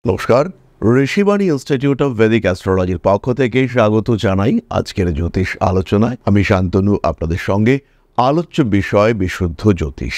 নমস্কার, Rishibani institute of Vedic অ্যাস্ট্রোলজির পক্ষ থেকে স্বাগত জানাই আজকের জ্যোতিষ আলোচনায়। আমি শান্তনু, আপনাদের সঙ্গে। আলোচ্য বিষয় বিশুদ্ধ জ্যোতিষ।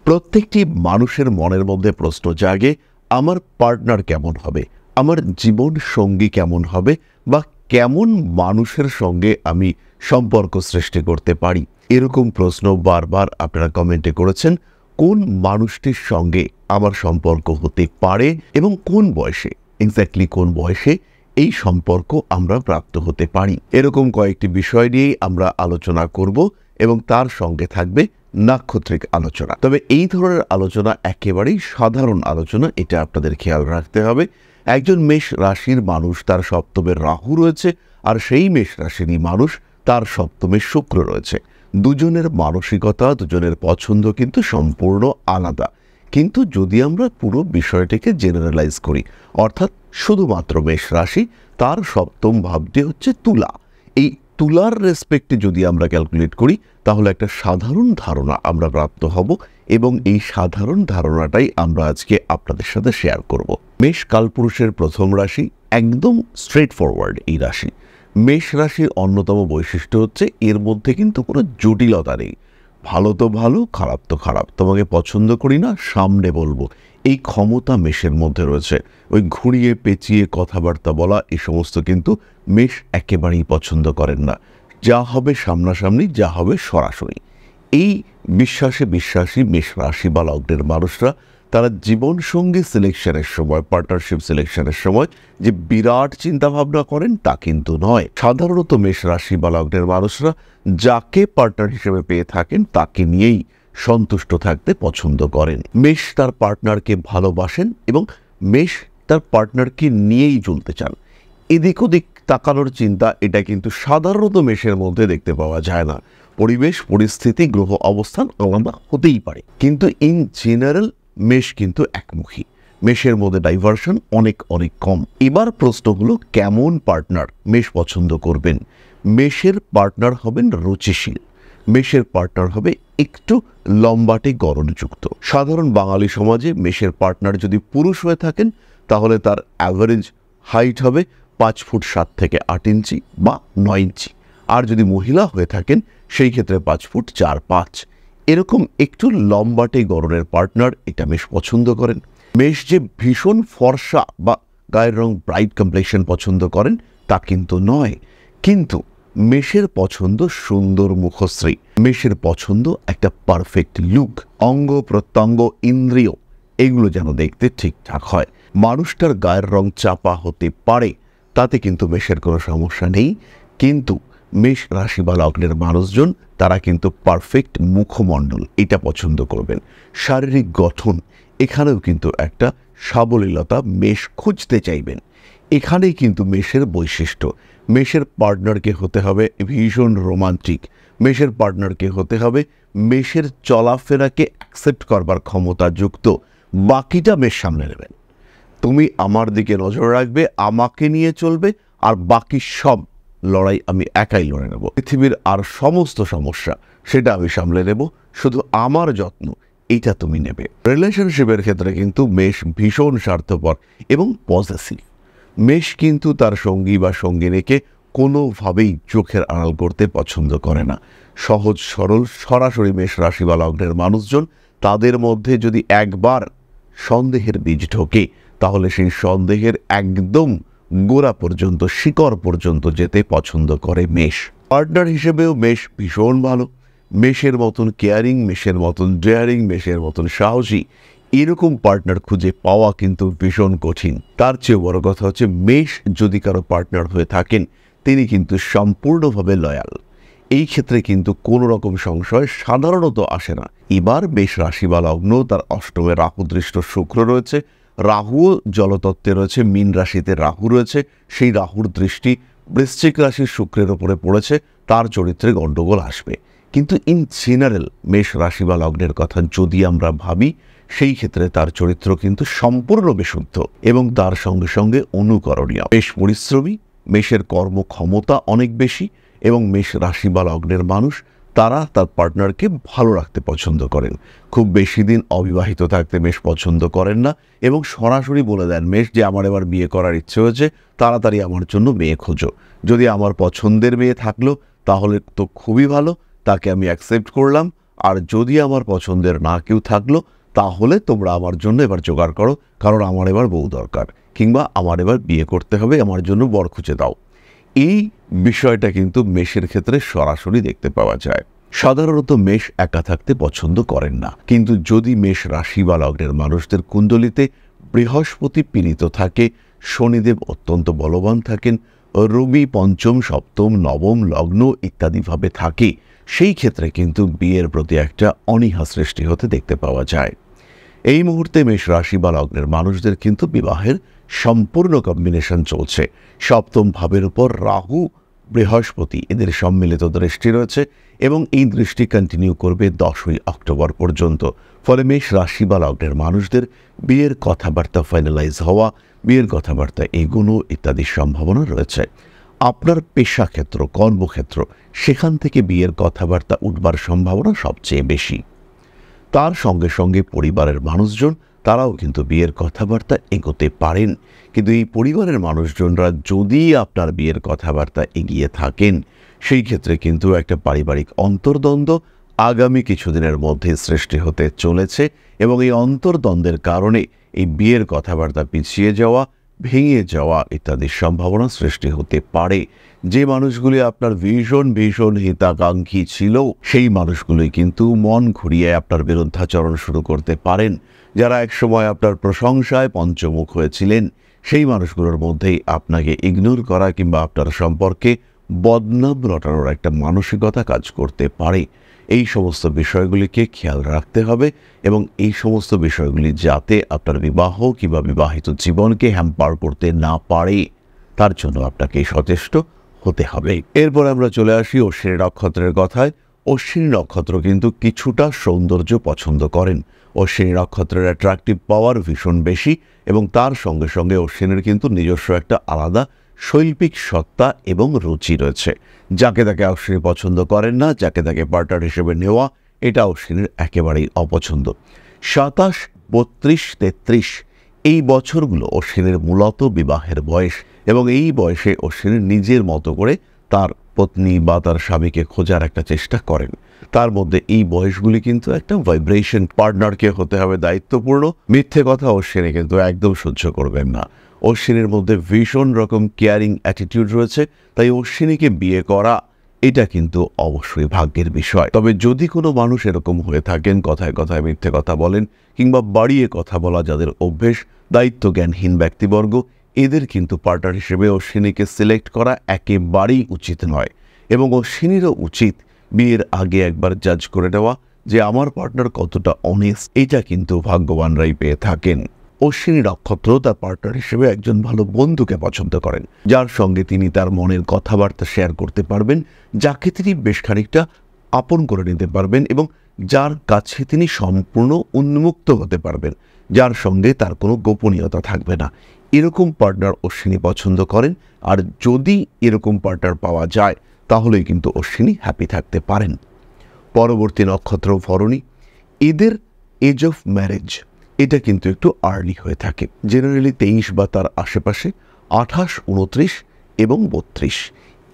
প্রত্যেকটি মানুষের মনের মধ্যে প্রশ্ন জাগে, আমার পার্টনার কেমন হবে, আমার জীবন সঙ্গী কেমন হবে, বা কেমন মানুষের সঙ্গে আমি সম্পর্ক সৃষ্টি করতে পারি। এরকম প্রশ্ন বারবার আপনারা কমেন্টে করেছেন। কোন মানুষটির সঙ্গে আমার সম্পর্ক হতে পারে এবং কোন বয়সে, এক্স্যাক্টলি কোন বয়সে এই সম্পর্ক আমরা প্রাপ্ত হতে পারি, এরকম কয়েকটি বিষয় নিয়েই আমরা আলোচনা করব এবং তার সঙ্গে থাকবে নাক্ষত্রিক আলোচনা। তবে এই ধরনের আলোচনা একেবারেই সাধারণ আলোচনা, এটা আপনাদের খেয়াল রাখতে হবে। একজন মেষ রাশির মানুষ, তার সপ্তমে রাহু রয়েছে, আর সেই মেষ রাশিরই মানুষ, তার সপ্তমে শুক্র রয়েছে। দুজনের মানসিকতা, দুজনের পছন্দ কিন্তু সম্পূর্ণ আলাদা। কিন্তু যদি আমরা পুরো বিষয়টিকে জেনারেলাইজ করি, অর্থাৎ শুধুমাত্র মেষ রাশি, তার সপ্তম ভাবটি হচ্ছে তুলা, এই তুলার রেসপেক্টে যদি আমরা ক্যালকুলেট করি, তাহলে একটা সাধারণ ধারণা আমরা প্রাপ্ত হব এবং এই সাধারণ ধারণাটাই আমরা আজকে আপনাদের সাথে শেয়ার করব। মেষ কালপুরুষের প্রথম রাশি, একদম স্ট্রেট ফরওয়ার্ড এই রাশি। মেষ রাশির অন্যতম বৈশিষ্ট্য হচ্ছে এর মধ্যে কিন্তু কোনো জটিলতা নেই। ভালো তো ভালো, খারাপ তো খারাপ, তোমাকে পছন্দ করি না, সামনে বলবো, এই ক্ষমতা মেষের মধ্যে রয়েছে। ওই ঘুরিয়ে পেঁচিয়ে কথাবার্তা বলা, এই সমস্ত কিন্তু মেষ একেবারেই পছন্দ করেন না। যা হবে সামনাসামনি, যা হবে সরাসরি। এই বিশ্বাসী মেষ রাশি বা লগ্নের মানুষরা, তারা জীবনসঙ্গী সিলেকশনের সময়, পার্টনারশিপ সিলেকশনের সময় যে বিরাট চিন্তাভাবনা করেন তা কিন্তু নয়। সাধারণত মেষ রাশি বা লগ্নের মানুষরা যাকে পার্টনার হিসেবে পেয়ে থাকেন তাকে নিয়েই সন্তুষ্ট থাকতে পছন্দ করেন। মেষ তার পার্টনারকে ভালোবাসেন এবং মেষ তার পার্টনারকে নিয়েই চলতে চান। এদিক ওদিক তাকানোর চিন্তা, এটা কিন্তু সাধারণত মেষের মধ্যে দেখতে পাওয়া যায় না। পরিবেশ, পরিস্থিতি, গ্রহ অবস্থান আলাদা হতেই পারে, কিন্তু ইন জেনারেল মেষ কিন্তু একমুখী। মেষের মধ্যে ডাইভারশন অনেক কম। এবার প্রশ্ন হলো, কেমন পার্টনার মেষ পছন্দ করবেন? মেষের পার্টনার হবেন রুচিশীল। মেষের পার্টনার হবে একটু লম্বাটে গড়নযুক্ত। সাধারণ বাঙালি সমাজে মেষের পার্টনার যদি পুরুষ হয়ে থাকেন, তাহলে তার অ্যাভারেজ হাইট হবে 5 ফুট 7 থেকে 8 ইঞ্চি বা 9 ইঞ্চি। আর যদি মহিলা হয়ে থাকেন, সেই ক্ষেত্রে 5 ফুট 4-5। এরকম একটু লম্বাটে গড়নের পার্টনার এটা মেষ পছন্দ করেন। মেষ যে ভীষণ ফর্সা বা গায়ের রং ব্রাইট কমপ্লেকশন পছন্দ করেন তা কিন্তু নয়, কিন্তু মেষের পছন্দ সুন্দর মুখশ্রী। মেষের পছন্দ একটা পারফেক্ট লুক, অঙ্গ প্রত্যঙ্গ, ইন্দ্রিয়, এগুলো যেন দেখতে ঠিকঠাক হয়। মানুষটার গায়ের রং চাপা হতে পারে, তাতে কিন্তু মেষের কোনো সমস্যা নেই, কিন্তু মেষ রাশি বা লগ্নের মানুষজন, তারা কিন্তু পারফেক্ট মুখমণ্ডল এটা পছন্দ করবেন। শারীরিক গঠন, এখানেও কিন্তু একটা সাবলীলতা মেষ খুঁজতে চাইবেন। এখানেই কিন্তু মেষের বৈশিষ্ট্য। মেষের পার্টনারকে হতে হবে ভীষণ রোমান্টিক। মেষের পার্টনারকে হতে হবে মেষের চলাফেরাকে অ্যাকসেপ্ট করবার ক্ষমতাযুক্ত। বাকিটা মেষ সামনে নেবেন। তুমি আমার দিকে নজর রাখবে, আমাকে নিয়ে চলবে, আর বাকি সব লড়াই আমি একাই লড়ে নেব। পৃথিবীর আর সমস্ত সমস্যা সেটা আমি সামলে নেব, শুধু আমার যত্ন এটা তুমি নেবে। রিলেশনশিপের ক্ষেত্রে কিন্তু মেষ ভীষণ স্বার্থপর এবং পজেসিভ। মেষ কিন্তু তার সঙ্গী বা সঙ্গিনীকে কোনোভাবেই চোখের আড়াল করতে পছন্দ করে না। সহজ সরল সরাসরি মেষ রাশি বা লগ্নের মানুষজন, তাদের মধ্যে যদি একবার সন্দেহের বীজ ঢোকে, তাহলে সেই সন্দেহের একদম গোড়া পর্যন্ত, শিকড় পর্যন্ত যেতে পছন্দ করে মেষ। পার্টনার হিসেবেও মেষ ভীষণ ভালো। মেষের মতন কেয়ারিং, মেষের মতন ডেয়ারিং, মেষের মতন সাহসী, এরকম পার্টনার খুঁজে পাওয়া কিন্তু ভীষণ কঠিন। তার চেয়ে বড় কথা হচ্ছে, মেষ যদি কারো পার্টনার হয়ে থাকেন, তিনি কিন্তু সম্পূর্ণভাবে লয়াল। এই ক্ষেত্রে কিন্তু কোনো রকম সংশয় সাধারণত আসে না। এবার মেষ রাশি বা লগ্ন, তার অষ্টমে রাহুদৃষ্ট শুক্র রয়েছে। রাহুও জলতত্ত্বে রয়েছে, মীন রাশিতে রাহু রয়েছে। সেই রাহুর দৃষ্টি বৃশ্চিক রাশির শুক্রের ওপরে পড়েছে, তার চরিত্রে গণ্ডগোল আসবে। কিন্তু ইন জেনারেল মেষ রাশি বা লগ্নের কথা যদি আমরা ভাবি, সেই ক্ষেত্রে তার চরিত্র কিন্তু সম্পূর্ণ বিশুদ্ধ এবং তার সঙ্গে সঙ্গে অনুকরণীয়। মেষ পরিশ্রমী, মেষের কর্মক্ষমতা অনেক বেশি, এবং মেষ রাশি বা লগ্নের মানুষ তারা তার পার্টনারকে ভালো রাখতে পছন্দ করেন। খুব বেশি দিন অবিবাহিত থাকতে মেষ পছন্দ করেন না এবং সরাসরি বলে দেন মেষ যে আমার এবার বিয়ে করার ইচ্ছে হয়েছে, তাড়াতাড়ি আমার জন্য মেয়ে খোঁজো। যদি আমার পছন্দের মেয়ে থাকলো তাহলে তো খুবই ভালো, তাকে আমি অ্যাকসেপ্ট করলাম। আর যদি আমার পছন্দের না কেউ থাকলো তাহলে তোমরা আমার জন্য এবার জোগাড় করো, কারণ আমার এবার বউ দরকার, কিংবা আমার এবার বিয়ে করতে হবে, আমার জন্য বর খুঁজে দাও। এই বিষয়টা কিন্তু মেষের ক্ষেত্রে সরাসরি দেখতে পাওয়া যায়। সাধারণত মেষ একা থাকতে পছন্দ করেন না, কিন্তু যদি মেষ রাশি বা লগ্নের মানুষদের কুণ্ডলিতে বৃহস্পতি পীড়িত থাকে, শনিদেব অত্যন্ত বলবান থাকেন, রবি পঞ্চম সপ্তম নবম লগ্ন ইত্যাদিভাবে থাকে, সেই ক্ষেত্রে কিন্তু বিয়ের প্রতি একটা অনীহা সৃষ্টি হতে দেখতে পাওয়া যায়। এই মুহূর্তে মেষ রাশি বা লগ্নের মানুষদের কিন্তু বিবাহের সম্পূর্ণ কম্বিনেশন চলছে। সপ্তম ভাবের উপর রাহু বৃহস্পতি এদের সম্মিলিত দৃষ্টি রয়েছে এবং এই দৃষ্টি কন্টিনিউ করবে 10ই অক্টোবর পর্যন্ত। ফলে মেষ রাশি বা লগ্নের মানুষদের বিয়ের কথাবার্তা ফাইনালাইজ হওয়া, বিয়ের কথাবার্তা এগোনো ইত্যাদির সম্ভাবনা রয়েছে। আপনার পেশাক্ষেত্র, কর্মক্ষেত্র, সেখান থেকে বিয়ের কথাবার্তা উঠবার সম্ভাবনা সবচেয়ে বেশি। তার সঙ্গে সঙ্গে পরিবারের মানুষজন তারাও কিন্তু বিয়ের কথাবার্তা এগোতে পারেন। কিন্তু এই পরিবারের মানুষজনরা যদি আপনার বিয়ের কথাবার্তা এগিয়ে থাকেন, সেই ক্ষেত্রে কিন্তু একটা পারিবারিক অন্তর্দ্বন্দ্ব আগামী কিছুদিনের মধ্যে সৃষ্টি হতে চলেছে এবং এই অন্তর্দ্বন্দ্বের কারণে এই বিয়ের কথাবার্তা পিছিয়ে যাওয়া, ভেঙে যাওয়া ইত্যাদির সম্ভাবনা সৃষ্টি হতে পারে। যে মানুষগুলি আপনার ভীষণ ভীষণ হিতাকাঙ্ক্ষী ছিল, সেই মানুষগুলি কিন্তু মন ঘুরিয়ে আপনার বিরুদ্ধাচরণ শুরু করতে পারেন। যারা একসময় আপনার প্রশংসায় পঞ্চমুখ হয়েছিলেন, সেই মানুষগুলোর মধ্যেই আপনাকে ইগনোর করা কিংবা আপনার সম্পর্কে বদনাম রটানোর একটা মানসিকতা কাজ করতে পারে। এই সমস্ত বিষয়গুলিকে খেয়াল রাখতে হবে এবং এই সমস্ত বিষয়গুলি যাতে আপনার বিবাহ কিংবা বিবাহিত জীবনকে হ্যাম্পার করতে না পারে, তার জন্য আপনাকে সচেষ্ট হতে হবে। এরপর আমরা চলে আসি অশ্বিনী নক্ষত্রের কথায়। অশ্বিনী নক্ষত্র কিন্তু কিছুটা সৌন্দর্য পছন্দ করেন। অশ্বিনী নক্ষত্রের অ্যাট্রাকটিভ পাওয়ার ভীষণ বেশি এবং তার সঙ্গে সঙ্গে অশ্বিনীর কিন্তু নিজস্ব একটা আলাদা শৈল্পিক সত্তা এবং রুচি রয়েছে। যাকে তাকে অশ্বিনী পছন্দ করেন না, যাকে তাকে পার্টনার হিসেবে নেওয়া এটা অশ্বিনীর একেবারেই অপছন্দ। 27, 32, 33 এই বছরগুলো অশ্বিনীর মূলত বিবাহের বয়স এবং এই বয়সে অশ্বিনী নিজের মতো করে তার পত্নী বা তার স্বামীকে খোঁজার একটা চেষ্টা করেন। তার মধ্যে এই বয়সগুলি কিন্তু একটা ভাইব্রেশন, পার্টনারকে হতে হবে দায়িত্বপূর্ণ। মিথ্যে কথা অশ্বিনী কিন্তু একদম সহ্য করবেন না। অশ্বিনীর মধ্যে ভীষণ রকম কেয়ারিং অ্যাটিটিউড রয়েছে, তাই অশ্বিনীকে বিয়ে করা এটা কিন্তু অবশ্যই ভাগ্যের বিষয়। তবে যদি কোনো মানুষ এরকম হয়ে থাকেন, কথায় কথায় মিথ্যে কথা বলেন কিংবা বাড়িয়ে কথা বলা যাদের অভ্যেস, দায়িত্ব জ্ঞানহীন ব্যক্তিবর্গ, এদের কিন্তু পার্টনার হিসেবে অশ্বিনীকে সিলেক্ট করা একেবারেই উচিত নয় এবং অশ্বিনীরও উচিত বিয়ের আগে একবার জাজ করে নেওয়া যে আমার পার্টনার কতটা অনেস্ট। এটা কিন্তু ভাগ্যবানরাই পেয়ে থাকেন। অশ্বিনী নক্ষত্র তার পার্টনার হিসেবে একজন ভালো বন্ধুকে পছন্দ করেন, যার সঙ্গে তিনি তার মনের কথাবার্তা শেয়ার করতে পারবেন, যাকে তিনি বেশ খানিকটা আপন করে নিতে পারবেন এবং যার কাছে তিনি সম্পূর্ণ উন্মুক্ত হতে পারবেন, যার সঙ্গে তার কোনো গোপনীয়তা থাকবে না। এরকম পার্টনার অশ্বিনী পছন্দ করেন। আর যদি এরকম পার্টনার পাওয়া যায় তাহলেই কিন্তু অশ্বিনী হ্যাপি থাকতে পারেন। পরবর্তী নক্ষত্র ভরণী। এদের এজ অফ ম্যারেজ এটা কিন্তু একটু আর্লি হয়ে থাকে, জেনারেলি 23 বা তার আশেপাশে, 28, 29 এবং 32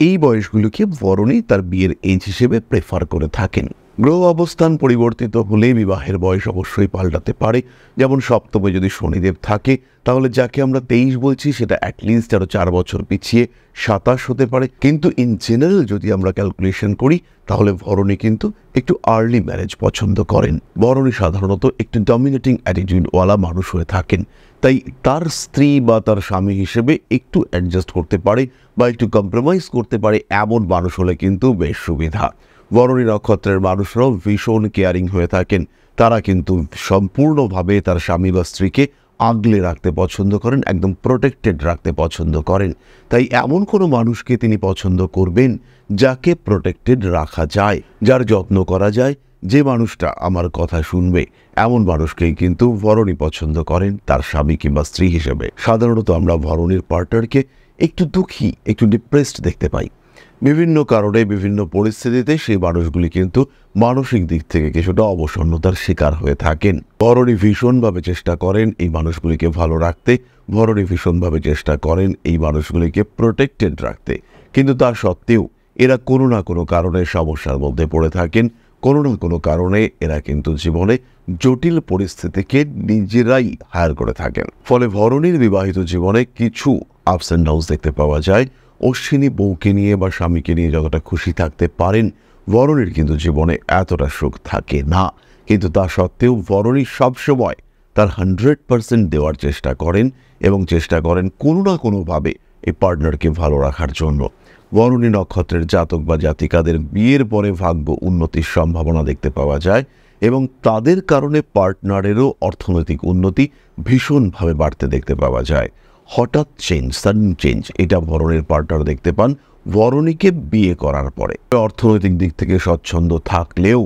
এই বয়সগুলোকে ভরণী তার বিয়ের এজ হিসেবে প্রেফার করে থাকেন। গ্রহ অবস্থান পরিবর্তিত হলে বিবাহের বয়স অবশ্যই পাল্টাতে পারে। যেমন সপ্তমে যদি শনিদেব থাকে তাহলে যাকে আমরা 23 বলছি সেটা অ্যাটলিস্ট আরও 4 বছর পিছিয়ে 27 হতে পারে। কিন্তু ইন জেনারেল যদি আমরা ক্যালকুলেশন করি তাহলে ভরণী কিন্তু একটু আর্লি ম্যারেজ পছন্দ করেন। ভরণী সাধারণত একটু ডমিনেটিং অ্যাটিটিউডওয়ালা মানুষ হয়ে থাকেন, তাই তার স্ত্রী বা তার স্বামী হিসেবে একটু অ্যাডজাস্ট করতে পারে বা একটু কম্প্রোমাইজ করতে পারে এমন মানুষ হলে কিন্তু বেশ সুবিধা। ভরণী নক্ষত্রের মানুষরাও ভীষণ কেয়ারিং হয়ে থাকেন। তারা কিন্তু সম্পূর্ণভাবে তার স্বামী বা স্ত্রীকে আগলে রাখতে পছন্দ করেন, একদম প্রোটেক্টেড রাখতে পছন্দ করেন। তাই এমন কোনো মানুষকে তিনি পছন্দ করবেন যাকে প্রোটেক্টেড রাখা যায়, যার যত্ন করা যায়, যে মানুষটা আমার কথা শুনবে, এমন মানুষকেই কিন্তু ভরণী পছন্দ করেন তার স্বামী কিংবা স্ত্রী হিসেবে। সাধারণত আমরা ভরণীর পার্টনারকে একটু দুঃখী, একটু ডিপ্রেসড দেখতে পাই। বিভিন্ন কারণে বিভিন্ন পরিস্থিতিতে সেই মানুষগুলি কিন্তু মানসিক দিক থেকে কিছুটা অবসন্নতার শিকার হয়ে থাকেন। ভরণী ভীষণভাবে চেষ্টা করেন এই মানুষগুলিকে ভালো রাখতে, ভরণী ভীষণভাবে চেষ্টা করেন এই মানুষগুলিকে প্রোটেক্টেড রাখতে, কিন্তু তা সত্ত্বেও এরা কোনো না কোনো কারণে সমস্যার মধ্যে পড়ে থাকেন। কোনো না কোনো কারণে এরা কিন্তু জীবনে জটিল পরিস্থিতিকে নিজেরাই হায়ার করে থাকেন। ফলে ভরণীর বিবাহিত জীবনে কিছু আপস অ্যান্ড ডাউনস দেখতে পাওয়া যায়। অশ্বিনী বউকে নিয়ে বা স্বামীকে নিয়ে যতটা খুশি থাকতে পারেন, ভরণীর কিন্তু জীবনে এতটা সুখ থাকে না। কিন্তু তা সত্ত্বেও ভরণী সবসময় তার 100% দেওয়ার চেষ্টা করেন এবং চেষ্টা করেন কোনো না কোনোভাবে এই পার্টনারকে ভালো রাখার জন্য। ভরণী নক্ষত্রের জাতক বা জাতিকাদের বিয়ের পরে ভাগ্য উন্নতির সম্ভাবনা দেখতে পাওয়া যায় এবং তাদের কারণে পার্টনারেরও অর্থনৈতিক উন্নতি ভীষণভাবে বাড়তে দেখতে পাওয়া যায়। হঠাৎ চেঞ্জ, সাডেন চেঞ্জ, এটা ভরণীর পার্টনার দেখতে পান ভরণীকে বিয়ে করার পরে। অর্থনৈতিক দিক থেকে স্বচ্ছন্দ থাকলেও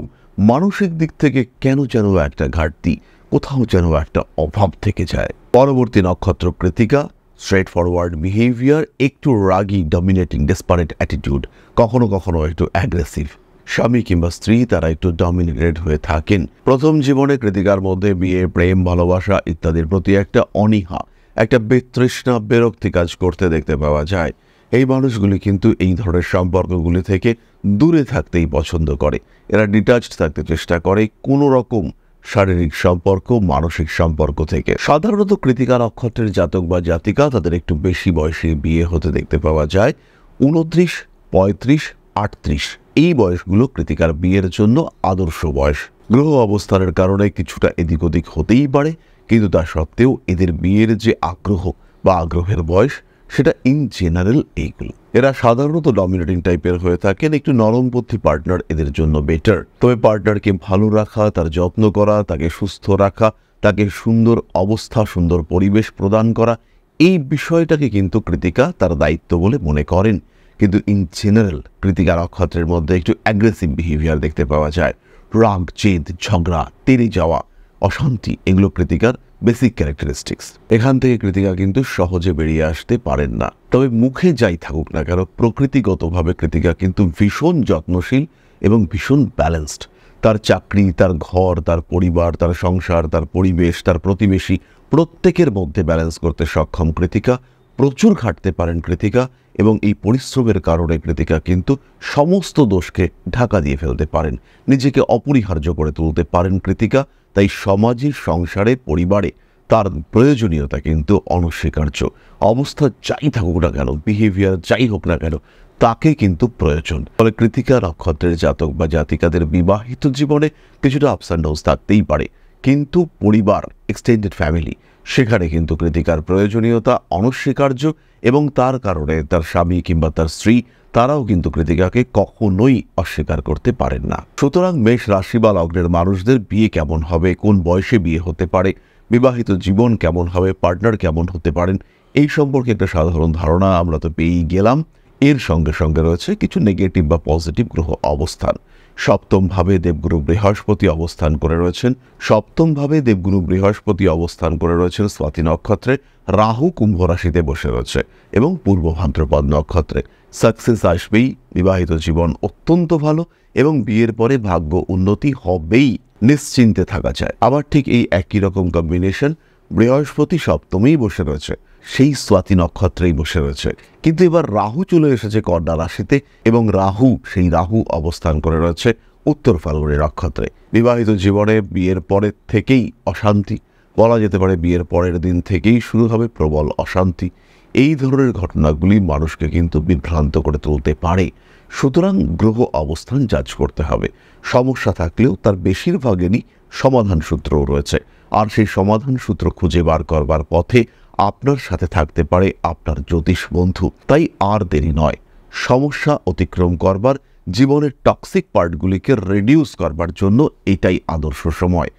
মানসিক দিক থেকে কেন যেন একটা ঘাটতি, কোথাও যেন একটা অভাব থেকে যায়। পরবর্তী নক্ষত্র কৃত্তিকা, স্ট্রেট ফরওয়ার্ড বিহেভিয়ার, একটু রাগী, ডমিনেটিং, ডেসপারেট অ্যাটিটিউড, কখনো কখনো একটু অ্যাগ্রেসিভ। স্বামী কিংবা স্ত্রী তারা একটু ডমিনেটেড হয়ে থাকেন। প্রথম জীবনে কৃত্তিকার মধ্যে বিয়ে, প্রেম, ভালোবাসা ইত্যাদির প্রতি একটা অনীহা, একটা বিতৃষ্ণা, বিরক্তি কাজ করতে দেখতে পাওয়া যায়। এই মানুষগুলি কিন্তু এই ধরনের সম্পর্কগুলি থেকে দূরে থাকতেই পছন্দ করে। এরা ডিটাচড থাকতে চেষ্টা করে কোনো রকম শারীরিক সম্পর্ক, মানসিক সম্পর্ক থেকে। সাধারণত কৃত্তিকা নক্ষত্রের জাতক বা জাতিকা তাদের একটু বেশি বয়সে বিয়ে হতে দেখতে পাওয়া যায়। 29, 35, 38 এই বয়সগুলো কৃত্তিকার বিয়ের জন্য আদর্শ বয়স। গ্রহ অবস্থানের কারণে কিছুটা এদিক ওদিক হতেই পারে, কিন্তু তা সত্ত্বেও এদের বিয়ের যে আগ্রহ বা আগ্রহের বয়স, সেটা ইন জেনারেল এইগুলো। এরা সাধারণত ডমিনেটিং টাইপের হয়ে থাকেন। একটু নরমপন্থী পার্টনার এদের জন্য বেটার। তবে পার্টনারকে ভালো রাখা, তার যত্ন করা, তাকে সুস্থ রাখা, তাকে সুন্দর অবস্থা, সুন্দর পরিবেশ প্রদান করা, এই বিষয়টাকে কিন্তু কৃত্তিকা তার দায়িত্ব বলে মনে করেন। কিন্তু ইন জেনারেল কৃত্তিকা নক্ষত্রের মধ্যে একটু অ্যাগ্রেসিভ বিহেভিয়ার দেখতে পাওয়া যায়। রাগ, জেদ, ঝগড়া, তেড়ে যাওয়া, অশান্তি, এগুলো কৃত্তিকার বেসিক ক্যারেক্টারিস্টিক্স। এখান থেকে কৃত্তিকা কিন্তু সহজে বেরিয়ে আসতে পারেন না। তবে মুখে যাই থাকুক না কেন, প্রকৃতিগতভাবে কৃত্তিকা কিন্তু ভীষণ যত্নশীল এবং ভীষণ ব্যালেন্সড। তার চাকরি, তার ঘর, তার পরিবার, তার সংসার, তার পরিবেশ, তার প্রতিবেশী, প্রত্যেকের মধ্যে ব্যালেন্স করতে সক্ষম কৃত্তিকা। প্রচুর খাটতে পারেন কৃত্তিকা এবং এই পরিশ্রমের কারণে কৃত্তিকা কিন্তু সমস্ত দোষকে ঢাকা দিয়ে ফেলতে পারেন, নিজেকে অপরিহার্য করে তুলতে পারেন কৃত্তিকা। তাই সমাজে, সংসারে, পরিবারে তার প্রয়োজনীয়তা কিন্তু অনস্বীকার্য। অবস্থা যাই থাকুক না কেন, বিহেভিয়ার যাই হোক না কেন, তাকে কিন্তু প্রয়োজন। ফলে কৃত্তিকা নক্ষত্রের জাতক বা জাতিকাদের বিবাহিত জীবনে কিছুটা আপস অ্যান্ড ডাউনস থাকতেই পারে, কিন্তু পরিবার, এক্সটেন্ডেড ফ্যামিলি, সেখানে কিন্তু কৃত্তিকার প্রয়োজনীয়তা অনস্বীকার্য এবং তার কারণে তার স্বামী কিংবা তার স্ত্রী তারাও কিন্তু কৃত্তিকাকে কখনোই অস্বীকার করতে পারেন না। সুতরাং মেষ রাশি বা লগ্নের মানুষদের বিয়ে কেমন হবে, কোন বয়সে বিয়ে হতে পারে, বিবাহিত জীবন কেমন হবে, পার্টনার কেমন হতে পারেন, এই সম্পর্কে একটা সাধারণ ধারণা আমরা তো পেয়েই গেলাম। এর সঙ্গে সঙ্গে রয়েছে কিছু নেগেটিভ বা পজিটিভ গ্রহ অবস্থান। সপ্তম ভাবে দেবগুরু বৃহস্পতি অবস্থান করে রয়েছেন। সপ্তম ভাবে দেবগুরু বৃহস্পতি অবস্থান করে রয়েছেন স্বাতি নক্ষত্রে। রাহু কুম্ভ রাশিতে বসে রয়েছে এবং পূর্ব ভাদ্রপদ নক্ষত্রে। সাকসেস আসবেই, বিবাহিত জীবন অত্যন্ত ভালো এবং বিয়ের পরে ভাগ্য উন্নতি হবেই, নিশ্চিন্তে থাকা যায়। আবার ঠিক এই একই রকম কম্বিনেশন, বৃহস্পতি সপ্তমেই বসে রয়েছে, সেই স্বাতি নক্ষত্রেই বসে রয়েছে, কিন্তু এবার রাহু চলে এসেছে কন্যা রাশিতে এবং সেই রাহু অবস্থান করে রয়েছে উত্তর ফাল্গুনী নক্ষত্রে। বিবাহিত জীবনে বিয়ের পরের থেকেই অশান্তি, বলা যেতে পারে বিয়ের পরের দিন থেকেই শুরু হবে প্রবল অশান্তি। এই ধরনের ঘটনাগুলি মানুষকে কিন্তু বিভ্রান্ত করে তুলতে পারে। সুতরাং গ্রহ অবস্থান জাজ করতে হবে। সমস্যা থাকলেও তার বেশিরভাগেরই সমাধান সূত্রও রয়েছে, আর সেই সমাধান সূত্র খুঁজে বার করবার পথে আপনার সাথে থাকতে পারে আপনার জ্যোতিষ বন্ধু। তাই আর দেরি নয়, সমস্যা অতিক্রম করবার, জীবনের টক্সিক পার্টগুলিকে রিডিউস করবার জন্য এটাই আদর্শ সময়।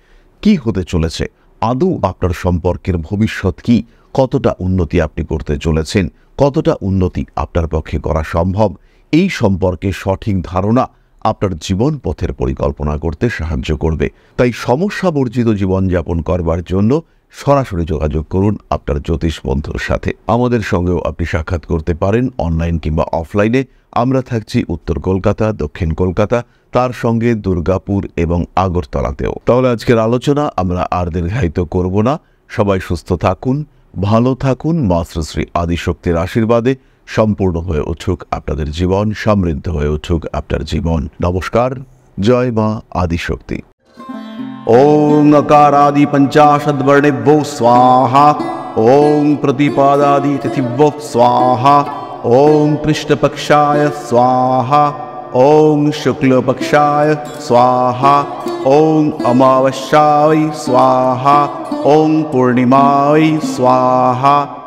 কি হতে চলেছে, আদৌ আপনার সম্পর্কের ভবিষ্যৎ কি, কতটা উন্নতি আপনি করতে চলেছেন, কতটা উন্নতি আপনার পক্ষে করা সম্ভব, এই সম্পর্কে সঠিক ধারণা আপনার জীবন পথের পরিকল্পনা করতে সাহায্য করবে। তাই সমস্যা বর্জিত জীবনযাপন করবার জন্য সরাসরি যোগাযোগ করুন আপনার জ্যোতিষ বন্ধুর সাথে। আমাদের সঙ্গেও আপনি সাক্ষাৎ করতে পারেন অনলাইন কিংবা অফলাইনে। আমরা থাকছি উত্তর কলকাতা, দক্ষিণ কলকাতা, তার সঙ্গে দুর্গাপুর এবং আগরতলাতেও। তাহলে আজকের আলোচনা আমরা আর দীর্ঘায়িত করব না। সবাই সুস্থ থাকুন, ভালো থাকুন। মা শ্রী শ্রী আদিশক্তির আশীর্বাদে সম্পূর্ণ হয়ে উঠুক আপনাদের জীবন, সমৃদ্ধ হয়ে উঠুক আপনার জীবন। নমস্কার, জয় মা আদিশক্তি। ओम अकारादि पंचाशद्वर्णेभ्यो स्वाहा। ओम प्रतिपादादि तिथिभ्यो स्वाहा। ओम कृष्णपक्षाय स्वाहा। ओम शुक्लपक्षाय स्वाहा। ओम अमावस्याय स्वाहा। ओम पूर्णिमाय स्वाहा।